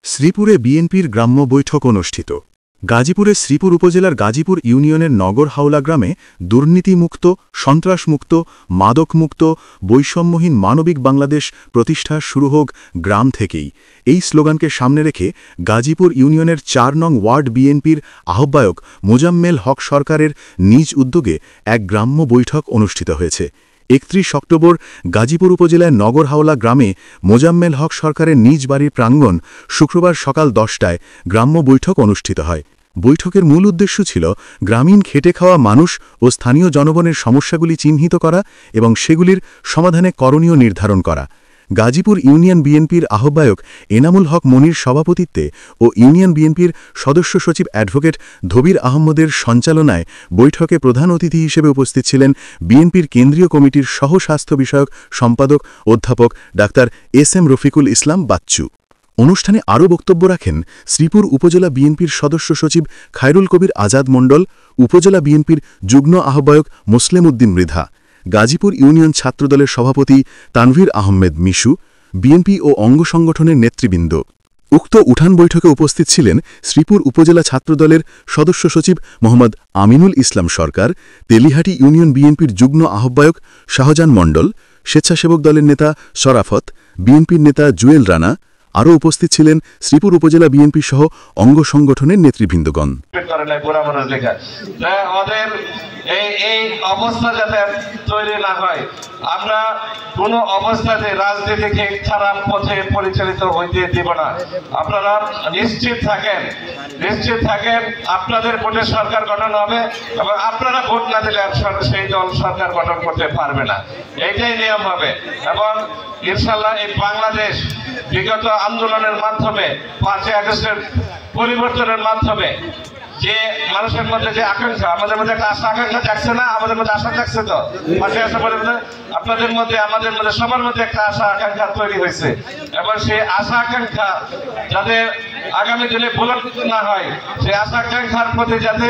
শ্রীপুরে বিএনপির গ্রাম্য বৈঠক অনুষ্ঠিত। গাজীপুরে শ্রীপুর উপজেলার গাজীপুর ইউনিয়নের নগর হাওলা গ্রামে দুর্নীতিমুক্ত, সন্ত্রাসমুক্ত, মাদকমুক্ত, বৈষম্যহীন মানবিক বাংলাদেশ প্রতিষ্ঠা শুরু হোক গ্রাম থেকেই, এই স্লোগানকে সামনে রেখে গাজীপুর ইউনিয়নের ৪ নং ওয়ার্ড বিএনপির আহ্বায়ক মোজাম্মেল হক সরকারের নিজ উদ্যোগে এক গ্রাম্য বৈঠক অনুষ্ঠিত হয়েছে। ৩১ অক্টোবর গাজীপুর উপজেলার নগর হাওলা গ্রামে মোজাম্মেল হক সরকারের নিজ বাড়ির প্রাঙ্গণ শুক্রবার সকাল ১০টায় গ্রাম্য বৈঠক অনুষ্ঠিত হয়। বৈঠকের মূল উদ্দেশ্য ছিল গ্রামীণ খেটে খাওয়া মানুষ ও স্থানীয় জনগণের সমস্যাগুলি চিহ্নিত করা এবং সেগুলির সমাধানে করণীয় নির্ধারণ করা। গাজীপুর ইউনিয়ন বিএনপির আহ্বায়ক এনামুল হক মনির সভাপতিত্বে ও ইউনিয়ন বিএনপির সদস্য সচিব অ্যাডভোকেট ধবির আহমদের সঞ্চালনায় বৈঠকে প্রধান অতিথি হিসেবে উপস্থিত ছিলেন বিএনপির কেন্দ্রীয় কমিটির সহ স্বাস্থ্য বিষয়ক সম্পাদক অধ্যাপক ডাক্তার এস.এম. রফিকুল ইসলাম বাচ্চু। অনুষ্ঠানে আরও বক্তব্য রাখেন শ্রীপুর উপজেলা বিএনপির সদস্য সচিব খায়রুল কবির আজাদ মণ্ডল, উপজেলা বিএনপির যুগ্ম আহ্বায়ক মোসলেম উদ্দিন মৃধা, গাজীপুর ইউনিয়ন ছাত্রদলের সভাপতি তানভীর আহমেদ মিশু, বিএনপি ও অঙ্গ সংগঠনের নেতৃবৃন্দ। উক্ত উঠান বৈঠকে উপস্থিত ছিলেন শ্রীপুর উপজেলা ছাত্রদলের সদস্য সচিব মোহাম্মদ আমিনুল ইসলাম সরকার, তেলিহাটি ইউনিয়ন বিএনপির যুগ্ম আহ্বায়ক শাহজাহান মণ্ডল, স্বেচ্ছাসেবক দলের নেতা শরাফত, বিএনপির নেতা জুয়েল রানা। আরও উপস্থিত ছিলেন শ্রীপুর উপজেলা বিএনপি সহ অঙ্গ সংগঠনের নেতৃবৃন্দগণ। এই অবস্থা যাতে তৈরি না হয়, আমরা কোনো অবস্থাতে রাজনীতিকে খারাপ পথে পরিচালিত হইতে দেব না। আপনারা নিশ্চিত থাকেন আপনাদের ভোটে সরকার গঠন হবে এবং আপনারা ভোট না দিলে সেই দল সরকার গঠন করতে পারবে না, এইটাই নিয়ম হবে। এবং ইনশাল্লাহ এই বাংলাদেশ বিগত আন্দোলনের মাধ্যমে ৫ই আগস্টের পরিবর্তনের মাধ্যমে যে মানুষের মধ্যে যে আকাঙ্ক্ষা, আমাদের মধ্যে একটা আশা আকাঙ্ক্ষা জাগছে না? আমাদের মধ্যে আশা জাগছে তো? পাশে আসা আপনাদের মধ্যে, আমাদের মধ্যে, সবার মধ্যে একটা আশা আকাঙ্ক্ষা তৈরি হয়েছে এবং সেই আশা আকাঙ্ক্ষা যাতে আগামী দিনে পূরণ না হয়, সেই আশা আকাঙ্ক্ষার প্রতি যাতে